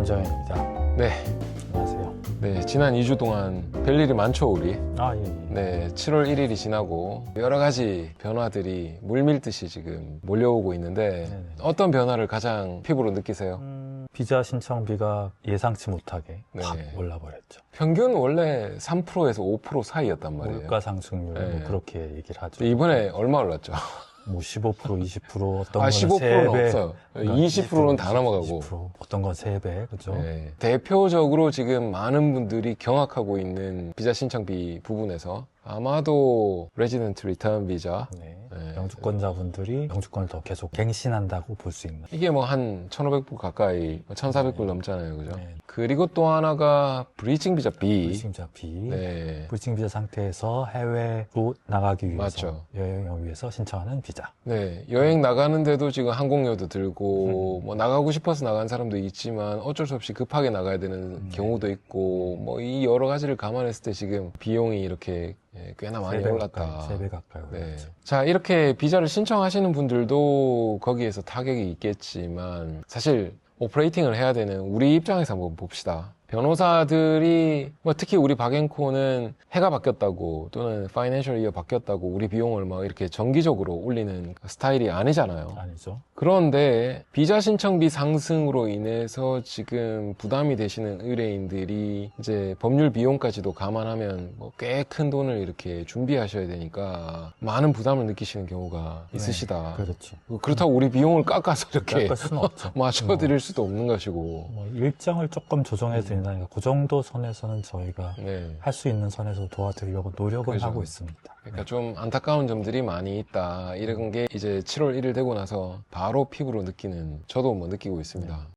김정현입니다. 네. 안녕하세요. 네, 지난 2주 동안 별일이 많죠, 우리. 예. 네, 7월 1일이 지나고 여러 가지 변화들이 물밀듯이 지금 몰려오고 있는데 네네. 어떤 변화를 가장 피부로 느끼세요? 비자 신청비가 예상치 못하게 네. 확 올라버렸죠. 평균 원래 3%에서 5% 사이였단 말이에요. 물가 상승률 네. 뭐 그렇게 얘기를 하죠. 이번에 얼마 올랐죠? 뭐 15%, 20% 어떤 아, 거는 15%는 3배, 없어요. 그러니까 20%는 다 넘어가고. 20%, 어떤 건 3배, 그죠? 네. 대표적으로 지금 많은 분들이 경악하고 있는 비자 신청비 부분에서 아마도 레지던트 리턴 비자 네. 네. 영주권자분들이 영주권을 더 계속 갱신한다고 볼 수 있는. 이게 뭐 한 1,500불 가까이 1,400불 넘잖아요, 그죠? 네. 그리고 또 하나가 브리징 비자 B. 브리징자 비. 네. 브리징 비자 상태에서 해외로 나가기 위해서 맞죠. 여행을 위해서 신청하는 비자. 네, 여행 나가는데도 지금 항공료도 들고, 뭐 나가고 싶어서 나간 사람도 있지만 어쩔 수 없이 급하게 나가야 되는 경우도 있고, 뭐 이 여러 가지를 감안했을 때 지금 비용이 이렇게 꽤나 많이 올랐다. 3배 가까이 네. 올랐죠. 자, 이렇게 비자를 신청하시는 분들도 거기에서 타격이 있겠지만, 사실 오퍼레이팅을 해야 되는 우리 입장에서 한번 봅시다. 변호사들이 뭐 특히 우리 박앤코는 해가 바뀌었다고 또는 파이낸셜 이어 바뀌었다고 우리 비용을 막 이렇게 정기적으로 올리는 스타일이 아니잖아요. 아니죠. 그런데 비자 신청비 상승으로 인해서 지금 부담이 되시는 의뢰인들이 이제 법률 비용까지도 감안하면 뭐 꽤 큰 돈을 이렇게 준비하셔야 되니까 많은 부담을 느끼시는 경우가 있으시다. 그렇죠. 그렇다고 우리 비용을 깎아서 이렇게 깎을 수는 없죠. 맞춰드릴 수도 없는 것이고. 뭐 일정을 조금 조정해 드린다니까 그 정도 선에서는 저희가 네. 할 수 있는 선에서 도와드리려고 노력은 그죠. 하고 있습니다. 그러니까 좀 안타까운 점들이 많이 있다. 이런 게 이제 7월 1일 되고 나서 바로 피부로 느끼는, 저도 뭐 느끼고 있습니다.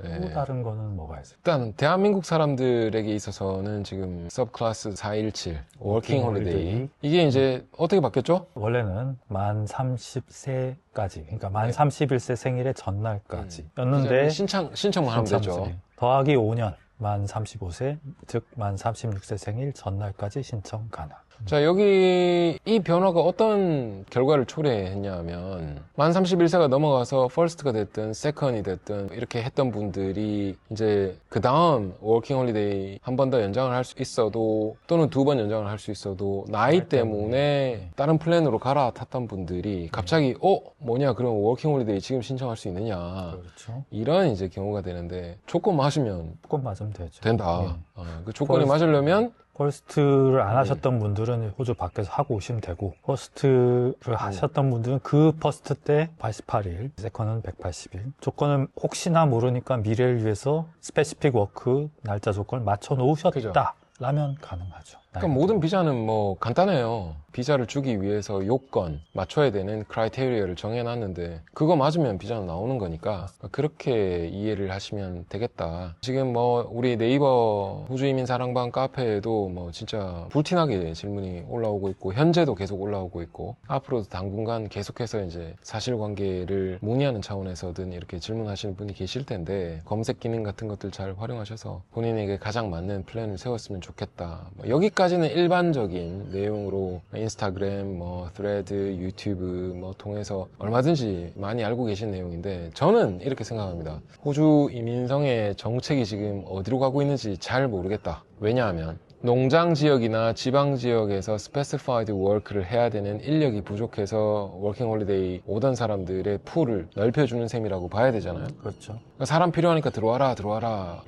네. 또 다른 거는 뭐가 있을까요? 일단 대한민국 사람들에게 있어서는 지금 서브클래스 417 워킹 홀리데이 이게 이제 어떻게 바뀌었죠? 원래는 만 30세까지, 그러니까 만 31세 생일의 전날까지 였는데 신청만 하면 되죠. 더하기 5년, 만 35세, 즉 만 36세 생일 전날까지 신청 가능. 자, 여기 이 변화가 어떤 결과를 초래했냐 하면 만 31세가 넘어가서 퍼스트가 됐든 세컨이 됐든 이렇게 했던 분들이 이제 그 다음 워킹 홀리데이 한 번 더 연장을 할 수 있어도 또는 2번 연장을 할 수 있어도 나이 때문에 다른 플랜으로 갈아탔던 분들이 갑자기 뭐냐 그럼 워킹 홀리데이 지금 신청할 수 있느냐 그렇죠. 이런 이제 경우가 되는데 조건 맞으면 조건 맞으면 되죠. 된다. 그 조건이 맞으려면 퍼스트를 안 하셨던 분들은 호주 밖에서 하고 오시면 되고, 퍼스트를 하셨던 분들은 그 퍼스트 때 88일, 세컨은 180일. 조건은 혹시나 모르니까 미래를 위해서 스페시픽 워크 날짜 조건을 맞춰 놓으셨다 라면 가능하죠. 그러니까 모든 비자는 뭐 간단해요. 비자를 주기 위해서 요건, 맞춰야 되는 크라이테리어를 정해놨는데 그거 맞으면 비자는 나오는 거니까 그렇게 이해를 하시면 되겠다. 지금 뭐 우리 네이버 호주이민 사랑방 카페에도 뭐 진짜 불티나게 질문이 올라오고 있고 현재도 계속 올라오고 있고 앞으로도 당분간 계속해서 이제 사실관계를 문의하는 차원에서든 이렇게 질문하시는 분이 계실 텐데 검색 기능 같은 것들 잘 활용하셔서 본인에게 가장 맞는 플랜을 세웠으면 좋겠다. 뭐 여기까지는 일반적인 내용으로 인스타그램, 뭐 스레드, 유튜브 뭐 통해서 얼마든지 많이 알고 계신 내용인데 저는 이렇게 생각합니다. 호주 이민성의 정책이 지금 어디로 가고 있는지 잘 모르겠다. 왜냐하면 농장 지역이나 지방 지역에서 스페시파이드 워크를 해야 되는 인력이 부족해서 워킹 홀리데이 오던 사람들의 풀을 넓혀주는 셈이라고 봐야 되잖아요. 그렇죠. 그러니까 사람 필요하니까 들어와라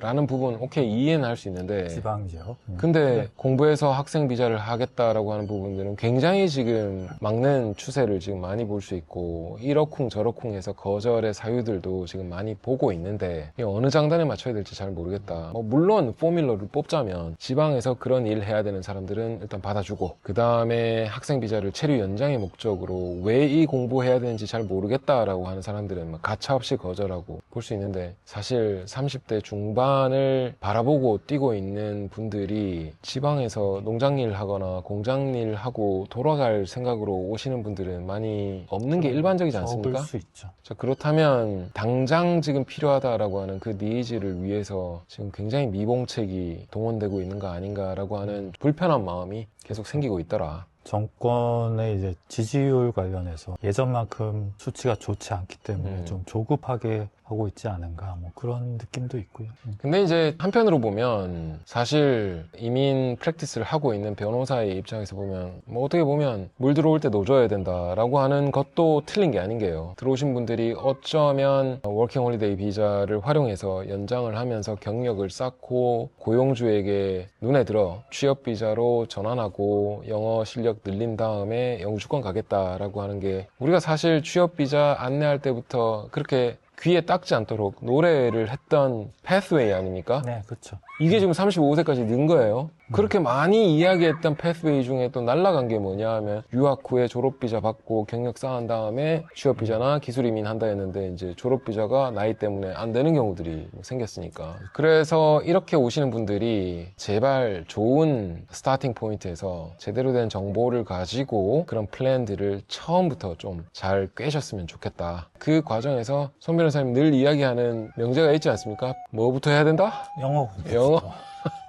라는 부분 오케이 이해는 할 수 있는데 지방 지역. 근데 공부해서 학생 비자를 하겠다라고 하는 부분들은 굉장히 지금 막는 추세를 지금 많이 볼 수 있고 이러쿵 저러쿵 해서 거절의 사유들도 지금 많이 보고 있는데 이게 어느 장단에 맞춰야 될지 잘 모르겠다. 뭐 물론 포뮬러를 뽑자면 지방에서 그런 일 해야 되는 사람들은 일단 받아주고 그 다음에 학생 비자를 체류 연장의 목적으로 왜 이 공부해야 되는지 잘 모르겠다라고 하는 사람들은 막 가차없이 거절하고 볼 수 있는데 사실 30대 중반을 바라보고 뛰고 있는 분들이 지방에서 농장일 하거나 공장일 하고 돌아갈 생각으로 오시는 분들은 많이 없는 게 일반적이지 않습니까? 적을 수 있죠. 자, 그렇다면 당장 지금 필요하다라고 하는 그 니즈를 위해서 지금 굉장히 미봉책이 동원되고 있는 거 아닌가라고 하는 불편한 마음이 계속 생기고 있더라. 정권의 이제 지지율 관련해서 예전만큼 수치가 좋지 않기 때문에 좀 조급하게 하고 있지 않은가 뭐 그런 느낌도 있고요. 근데 이제 한편으로 보면 사실 이민 프랙티스를 하고 있는 변호사의 입장에서 보면 뭐 어떻게 보면 물 들어올 때 노져야 된다라고 하는 것도 틀린 게 아닌 게요. 들어오신 분들이 어쩌면 워킹 홀리데이 비자를 활용해서 연장을 하면서 경력을 쌓고 고용주에게 눈에 들어 취업 비자로 전환하고 영어 실력 늘린 다음에 영주권 가겠다라고 하는 게 우리가 사실 취업 비자 안내할 때부터 그렇게 귀에 닦지 않도록 노래를 했던 패스웨이 아닙니까? 네, 그렇죠. 이게 지금 35세까지 는 거예요. 그렇게 많이 이야기했던 패스웨이 중에 또 날라간 게 뭐냐 하면 유학 후에 졸업비자 받고 경력 쌓은 다음에 취업비자나 기술이민 한다 했는데 이제 졸업비자가 나이 때문에 안 되는 경우들이 생겼으니까. 그래서 이렇게 오시는 분들이 제발 좋은 스타팅 포인트에서 제대로 된 정보를 가지고 그런 플랜들을 처음부터 좀 잘 꿰셨으면 좋겠다. 그 과정에서 손 변호사님 늘 이야기하는 명제가 있지 않습니까? 뭐부터 해야 된다? 영어?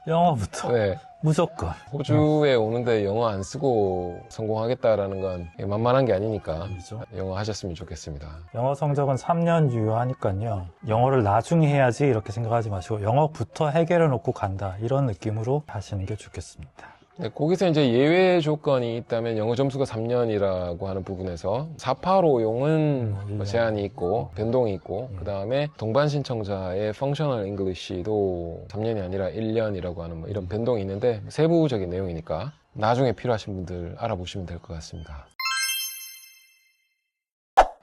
영어부터. 네. 무조건. 호주에 오는데 영어 안 쓰고 성공하겠다라는 건 만만한 게 아니니까 그렇죠. 영어 하셨으면 좋겠습니다. 영어 성적은 3년 유효하니까요. 영어를 나중에 해야지 이렇게 생각하지 마시고 영어부터 해결해 놓고 간다. 이런 느낌으로 하시는 게 좋겠습니다. 네, 거기서 이제 예외 조건이 있다면 영어 점수가 3년이라고 하는 부분에서 485용은 제한이 있고 변동이 있고 그 다음에 동반 신청자의 펑셔널 잉글리시도 3년이 아니라 1년이라고 하는 뭐 이런 변동이 있는데 세부적인 내용이니까 나중에 필요하신 분들 알아보시면 될 것 같습니다.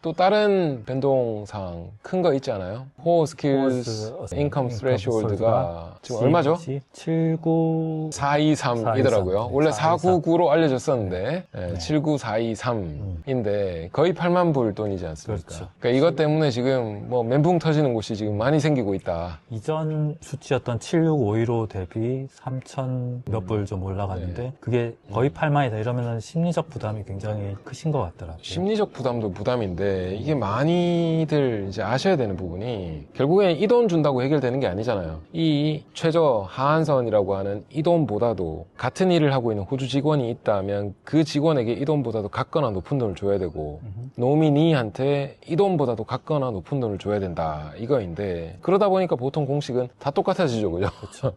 또 다른 변동사항 큰 거 있지 않아요? Core Skills Income Threshold가 지금 얼마죠? 79... 423이더라고요. 원래 499로 알려졌었는데 네. 79423인데 거의 8만 불 돈이지 않습니까? 그렇죠. 그러니까 이것 때문에 지금 뭐 멘붕 터지는 곳이 지금 많이 생기고 있다. 이전 수치였던 76515 대비 3천 몇 불 좀 올라갔는데 네. 그게 거의 8만이다 이러면 심리적 부담이 굉장히 크신 것 같더라고요. 심리적 부담도 부담인데 이게 많이들 이제 아셔야 되는 부분이 결국엔 이 돈 준다고 해결되는 게 아니잖아요. 이 최저 하한선이라고 하는 이 돈보다도 같은 일을 하고 있는 호주 직원이 있다면 그 직원에게 이 돈보다도 같거나 높은 돈을 줘야 되고 노미니한테 이 돈보다도 같거나 높은 돈을 줘야 된다 이거인데 그러다 보니까 보통 공식은 다 똑같아지죠. 그죠? 그렇죠.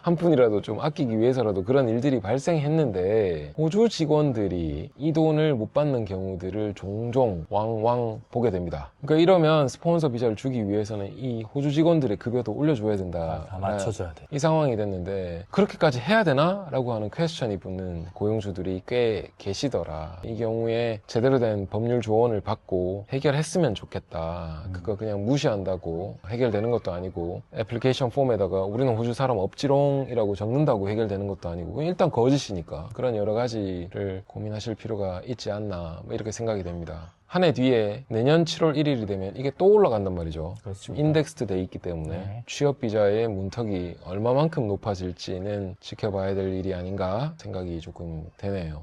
한 푼이라도 좀 아끼기 위해서라도 그런 일들이 발생했는데 호주 직원들이 이 돈을 못 받는 경우들을 종종 왕왕 보게 됩니다. 그러니까 이러면 스폰서 비자를 주기 위해서는 이 호주 직원들의 급여도 올려줘야 된다. 다 맞춰줘야 돼. 이 상황이 됐는데 그렇게까지 해야 되나? 라고 하는 퀘스천이 붙는 고용주들이 꽤 계시더라. 이 경우에 제대로 된 법률 조언을 받고 해결했으면 좋겠다. 그거 그냥 무시한다고 해결되는 것도 아니고 애플리케이션 폼에다가 우리는 호주 사람 없지롱이라고 적는다고 해결되는 것도 아니고 일단 거짓이니까 그런 여러 가지를 고민하실 필요가 있지 않나 뭐 이렇게 생각이 됩니다. 한 해 뒤에 내년 7월 1일이 되면 이게 또 올라간단 말이죠. 그렇습니다. 인덱스드 돼 있기 때문에 네. 취업 비자의 문턱이 얼마만큼 높아질지는 지켜봐야 될 일이 아닌가 생각이 조금 되네요.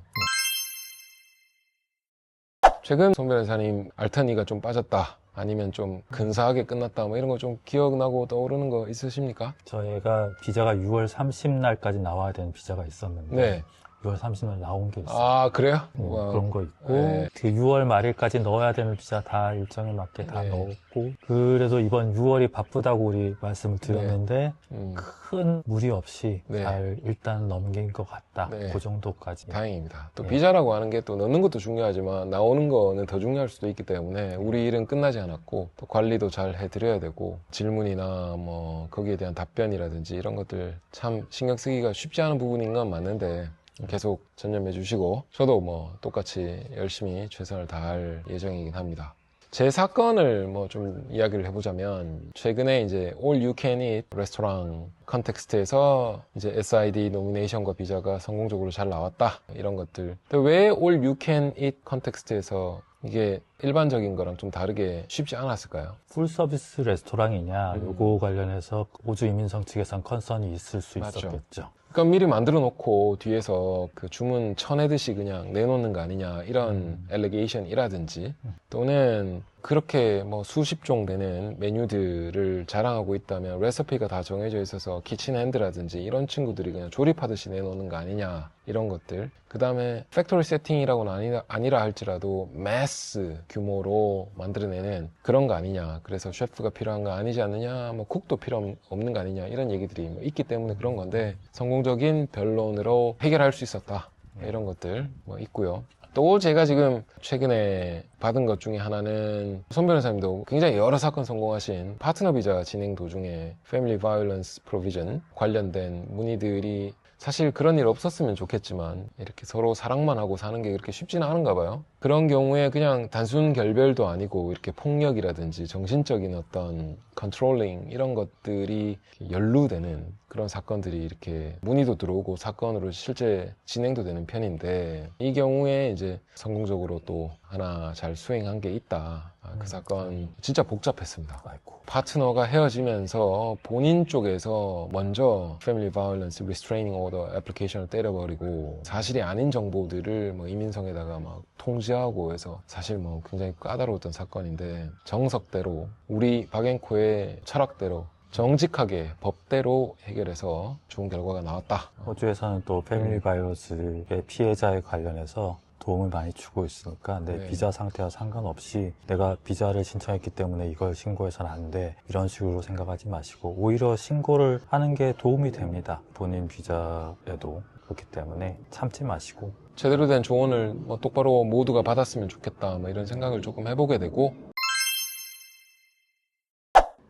최근 송 변호사님 알턴이가 좀 빠졌다. 아니면 좀 근사하게 끝났다. 뭐 이런 거 좀 기억나고 떠오르는 거 있으십니까? 저희가 비자가 6월 30날까지 나와야 되는 비자가 있었는데 네. 6월 30일 나온 게 있어요. 아, 그래요? 뭐 그런 거 있고 네. 그 6월 말일까지 넣어야 되는 비자 다 일정에 맞게 다 네. 넣었고 그래도 이번 6월이 바쁘다고 우리 말씀을 드렸는데 큰 무리 없이 네. 잘 일단 넘긴 것 같다. 네. 그 정도까지. 다행입니다. 또 네. 비자라고 하는 게 또 넣는 것도 중요하지만 나오는 거는 더 중요할 수도 있기 때문에 우리 일은 끝나지 않았고 또 관리도 잘 해드려야 되고 질문이나 뭐 거기에 대한 답변이라든지 이런 것들 참 신경 쓰기가 쉽지 않은 부분인 건 맞는데 계속 전념해 주시고 저도 뭐 똑같이 열심히 최선을 다할 예정이긴 합니다. 제 사건을 뭐 좀 이야기를 해보자면 최근에 이제 All You Can Eat 레스토랑 컨텍스트에서 이제 SID 노미네이션과 비자가 성공적으로 잘 나왔다 이런 것들. 근데 왜 All You Can Eat 컨텍스트에서 이게 일반적인 거랑 좀 다르게 쉽지 않았을까요? 풀 서비스 레스토랑이냐 음. 요거 관련해서 호주 이민성 측에선 컨선이 있을 수 맞죠. 있었겠죠. 그러니까 미리 만들어 놓고 뒤에서 그 주문 쳐내듯이 그냥 내놓는 거 아니냐 이런 엘리게이션이라든지 또는 그렇게 뭐 수십 종 되는 메뉴들을 자랑하고 있다면 레시피가 다 정해져 있어서 키친핸드라든지 이런 친구들이 그냥 조립하듯이 내놓는 거 아니냐, 이런 것들. 그 다음에 팩토리 세팅이라고는 아니라 할지라도 매스 규모로 만들어내는 그런 거 아니냐, 그래서 셰프가 필요한 거 아니지 않느냐, 뭐 쿡도 필요 없는 거 아니냐, 이런 얘기들이 뭐 있기 때문에 그런 건데, 성공적인 변론으로 해결할 수 있었다, 이런 것들 뭐 있고요. 또 제가 지금 최근에 받은 것 중에 하나는, 손 변호사님도 굉장히 여러 사건 성공하신 파트너 비자 진행 도중에 Family Violence Provision 관련된 문의들이, 사실 그런 일 없었으면 좋겠지만 이렇게 서로 사랑만 하고 사는 게 그렇게 쉽지는 않은가 봐요. 그런 경우에 그냥 단순 결별도 아니고 이렇게 폭력이라든지 정신적인 어떤 컨트롤링, 이런 것들이 연루되는 그런 사건들이 이렇게 문의도 들어오고 사건으로 실제 진행도 되는 편인데, 이 경우에 이제 성공적으로 또 하나 잘 수행한 게 있다. 그 사건 진짜 복잡했습니다. 아이고. 파트너가 헤어지면서 본인 쪽에서 먼저 Family Violence Restraining Order 애플리케이션을 때려버리고, 사실이 아닌 정보들을 뭐 이민성에다가 막 통지하고 해서 사실 뭐 굉장히 까다로웠던 사건인데, 정석대로 우리 박앤코의 철학대로 정직하게 법대로 해결해서 좋은 결과가 나왔다. 호주에서는 또 패밀리 바이러스의 피해자에 관련해서 도움을 많이 주고 있으니까 내 네. 비자 상태와 상관없이 내가 비자를 신청했기 때문에 이걸 신고해서는 안 돼, 이런 식으로 생각하지 마시고 오히려 신고를 하는 게 도움이 됩니다. 본인 비자에도. 그렇기 때문에 참지 마시고 제대로 된 조언을 뭐 똑바로 모두가 받았으면 좋겠다, 뭐 이런 생각을 조금 해보게 되고,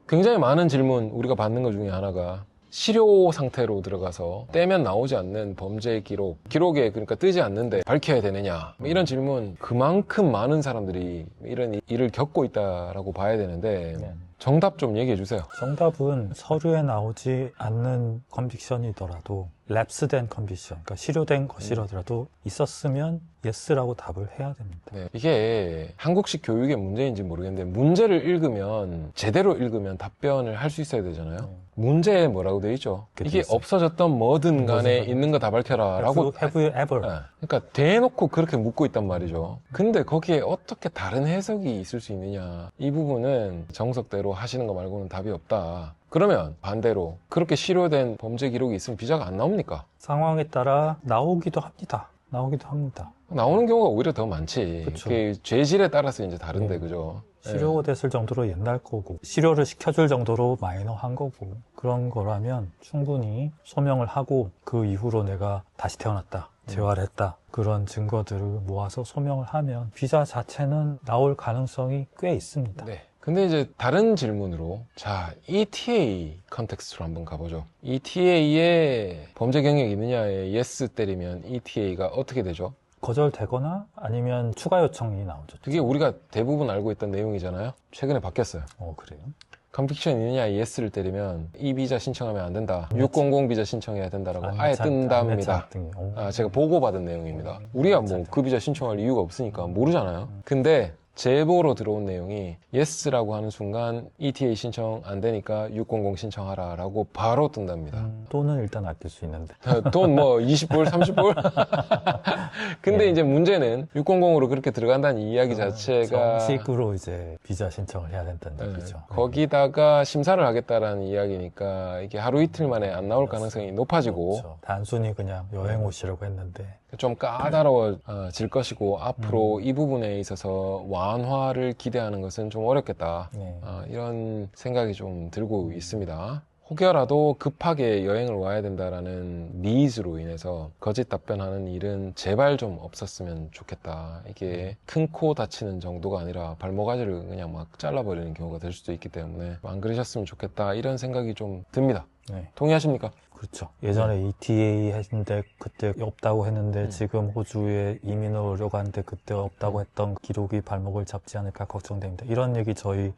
굉장히 많은 질문 우리가 받는 것 중에 하나가 실효 상태로 들어가서 떼면 나오지 않는 범죄 기록에 그러니까 뜨지 않는데 밝혀야 되느냐, 뭐 이런 질문. 그만큼 많은 사람들이 이런 일을 겪고 있다라고 봐야 되는데, 정답 좀 얘기해 주세요. 정답은 서류에 나오지 않는 컨빅션이더라도 랩스된 컨빅션, 그러니까 실효된 것이라도 있었으면 예스라고 답을 해야 됩니다. 네, 이게 한국식 교육의 문제인지 모르겠는데, 문제를 읽으면 제대로 읽으면 답변을 할 수 있어야 되잖아요. 문제에 뭐라고 돼 있죠? 이게 있어요. 없어졌던 뭐든 간에 있는 거 다 밝혀라 라고. Have you ever? 네, 그러니까 대놓고 그렇게 묻고 있단 말이죠. 근데 거기에 어떻게 다른 해석이 있을 수 있느냐, 이 부분은 정석대로 하시는 거 말고는 답이 없다. 그러면 반대로 그렇게 실효된 범죄 기록이 있으면 비자가 안 나옵니까? 상황에 따라 나오기도 합니다. 나오는 경우가 오히려 더 많지. 그쵸. 그게 죄질에 따라서 이제 다른데, 네. 그죠? 실효가 됐을 정도로 옛날 거고, 실효를 시켜줄 정도로 마이너한 거고, 그런 거라면 충분히 소명을 하고 그 이후로 내가 다시 태어났다, 재활을 했다, 그런 증거들을 모아서 소명을 하면 비자 자체는 나올 가능성이 꽤 있습니다. 네. 근데 이제 다른 질문으로, 자, ETA 컨텍스트로 한번 가보죠. ETA에 범죄 경력이 있느냐에 yes 때리면 ETA가 어떻게 되죠? 거절되거나 아니면 추가 요청이 나오죠. 그게 우리가 대부분 알고 있던 내용이잖아요. 최근에 바뀌었어요. 그래요? 컨빅션 있느냐 yes를 때리면 이 비자 신청하면 안 된다, 600 비자 신청해야 된다라고 아예 뜬답니다. 제가 보고받은 내용입니다. 우리가 뭐 그 비자 신청할 이유가 없으니까 모르잖아요. 근데 제보로 들어온 내용이 yes라고 하는 순간 ETA 신청 안 되니까 600 신청하라 라고 바로 뜬답니다. 돈은 일단 아낄 수 있는데. 돈 뭐 20불, 30불? 근데 이제 문제는 600으로 그렇게 들어간다는 이야기 자체가 정식으로 이제 비자 신청을 해야 된다는 얘기죠. 거기다가 심사를 하겠다라는 이야기니까 이게 하루 이틀 만에 안 나올 가능성이 높아지고, 그렇죠. 단순히 그냥 여행 오시려고 했는데 좀 까다로워질 것이고, 앞으로 이 부분에 있어서 완화를 기대하는 것은 좀 어렵겠다. 네. 이런 생각이 좀 들고 있습니다. 혹여라도 급하게 여행을 와야 된다라는 니즈로 인해서 거짓 답변하는 일은 제발 좀 없었으면 좋겠다. 이게 큰 코 다치는 정도가 아니라 발목아지를 그냥 막 잘라버리는 경우가 될 수도 있기 때문에 안 그러셨으면 좋겠다, 이런 생각이 좀 듭니다. 네. 동의하십니까? 그렇죠. 예전에 ETA 했는데 그때 없다고 했는데 지금 호주에 이민을 오려고 하는데 그때 없다고 했던 기록이 발목을 잡지 않을까 걱정됩니다. 이런 얘기 저희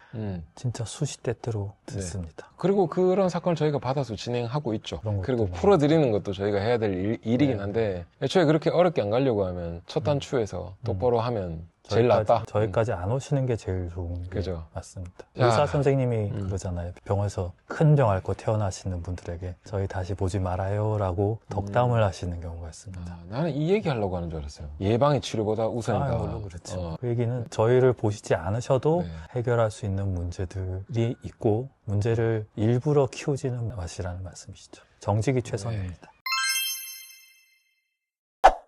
진짜 수십 대때로 듣습니다. 그리고 그런 사건을 저희가 받아서 진행하고 있죠. 그런 그리고 것도 풀어드리는 것도 저희가 해야 될 일이긴 한데, 애초에 그렇게 어렵게 안 가려고 하면 첫 단추에서 똑바로 하면 제일 낫다. 저희까지 안 오시는 게 제일 좋은 게 그죠. 맞습니다. 야. 의사 선생님이 그러잖아요. 병원에서 큰 병 앓고 퇴원하시는 분들에게 저희 다시 보지 말아요라고 덕담을 하시는 경우가 있습니다. 나는 이 얘기 하려고 하는 줄 알았어요. 예방이 치료보다 우선이다. 물론 그렇죠. 그 얘기는 저희를 보시지 않으셔도 해결할 수 있는 문제들이 있고 문제를 일부러 키우지는 마시라는 말씀이시죠. 정직이 최선입니다.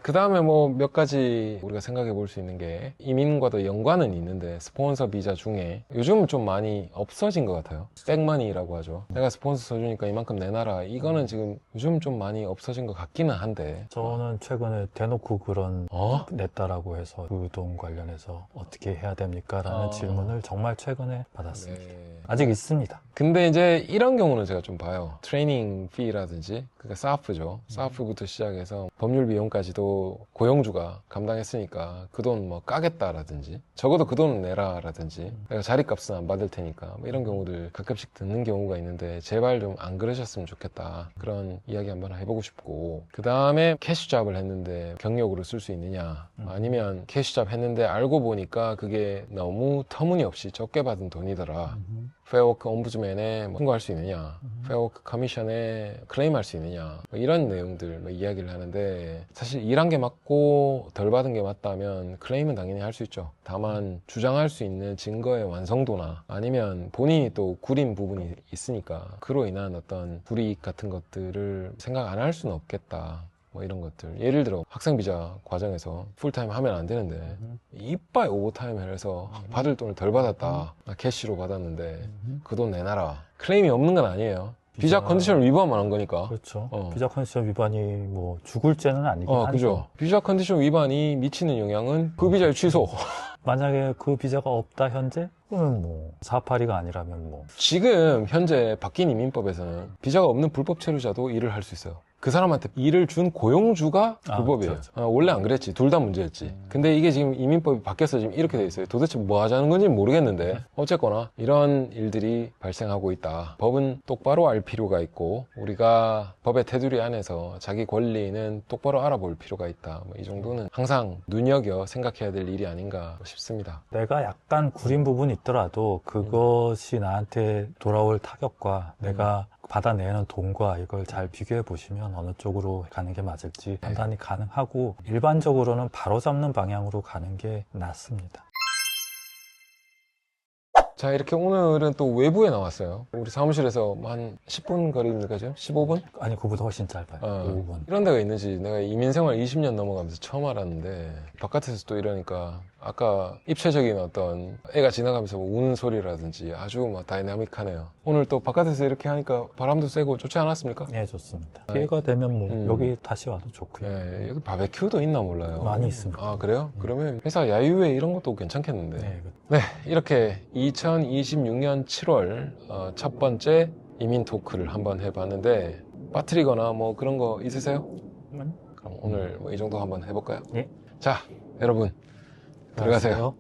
그 다음에 뭐 몇 가지 우리가 생각해 볼 수 있는 게 이민과도 연관은 있는데 스폰서 비자 중에 요즘은 좀 많이 없어진 것 같아요. 백머니라고 하죠. 내가 스폰서 써주니까 이만큼 내놔라. 이거는 지금 요즘 좀 많이 없어진 것 같기는 한데 저는 최근에 대놓고 그런 냈다라고 해서 그 돈 관련해서 어떻게 해야 됩니까? 라는 질문을 정말 최근에 받았습니다. 네. 아직 있습니다. 근데 이제 이런 경우는 제가 좀 봐요. 트레이닝 피라든지 그러니까 사프죠. 사프부터 시작해서 법률 비용까지도 고용주가 감당했으니까 그 돈 뭐 까겠다라든지 적어도 그 돈은 내라라든지 내가 자리값은 안 받을 테니까 뭐 이런 경우들 가끔씩 듣는 경우가 있는데 제발 좀 안 그러셨으면 좋겠다. 그런 이야기 한번 해보고 싶고 그 다음에 캐시잡을 했는데 경력으로 쓸 수 있느냐 아니면 캐시잡 했는데 알고 보니까 그게 너무 터무니없이 적게 받은 돈이더라. 페어워크 옴부즈맨에 신고할 수 있느냐, 페어워크 커미션에 클레임할 수 있느냐, 뭐 이런 내용들 뭐 이야기를 하는데 사실 일한 게 맞고 덜 받은 게 맞다면 클레임은 당연히 할 수 있죠. 다만 주장할 수 있는 증거의 완성도나 아니면 본인이 또 구린 부분이 있으니까 그로 인한 어떤 불이익 같은 것들을 생각 안 할 수는 없겠다. 뭐 이런 것들 예를 들어 학생 비자 과정에서 풀타임 하면 안 되는데 이빠이 오버타임을 해서 받을 돈을 덜 받았다. 나 캐시로 받았는데 그 돈 내놔라. 클레임이 없는 건 아니에요. 비자 컨디션을 위반만 한 거니까. 그렇죠. 비자 컨디션 위반이 뭐 죽을 죄는 아니긴 하죠. 그죠. 비자 컨디션 위반이 미치는 영향은 그 비자의 취소. 만약에 그 비자가 없다 현재? 그러면 뭐 482가 아니라면 뭐 지금 현재 바뀐 이민법에서는 비자가 없는 불법 체류자도 일을 할 수 있어요. 그 사람한테 일을 준 고용주가 불법이에요. 그렇죠. 원래 안 그랬지. 둘 다 문제였지. 근데 이게 지금 이민법이 바뀌어서 지금 이렇게 돼 있어요. 도대체 뭐 하자는 건지 모르겠는데 어쨌거나 이런 일들이 발생하고 있다. 법은 똑바로 알 필요가 있고 우리가 법의 테두리 안에서 자기 권리는 똑바로 알아볼 필요가 있다. 뭐 이 정도는 항상 눈여겨 생각해야 될 일이 아닌가 싶습니다. 내가 약간 구린 부분이 있더라도 그것이 나한테 돌아올 타격과 내가 받아내는 돈과 이걸 잘 비교해 보시면 어느 쪽으로 가는 게 맞을지 판단이 가능하고 일반적으로는 바로잡는 방향으로 가는 게 낫습니다. 자, 이렇게 오늘은 또 외부에 나왔어요. 우리 사무실에서 한 10분 거리입니까 지금? 15분? 아니 그거보다 훨씬 짧아요. 5분. 이런 데가 있는지 내가 이민생활 20년 넘어가면서 처음 알았는데 바깥에서 또 이러니까 아까 입체적인 어떤 애가 지나가면서 뭐 우는 소리라든지 아주 막 다이나믹하네요. 오늘 또 바깥에서 이렇게 하니까 바람도 세고 좋지 않았습니까? 네, 좋습니다. 기회가 되면 뭐 여기 다시 와도 좋고요. 네, 여기 바베큐도 있나 몰라요. 많이 있습니다. 아, 그래요? 그러면 회사 야유회 이런 것도 괜찮겠는데. 네, 이렇게 2026년 7월 첫 번째 이민 토크를 한번 해봤는데 빠뜨리거나 뭐 그런 거 있으세요? 그럼 오늘 뭐 이 정도 한번 해볼까요? 예. 자, 여러분 들어가세요.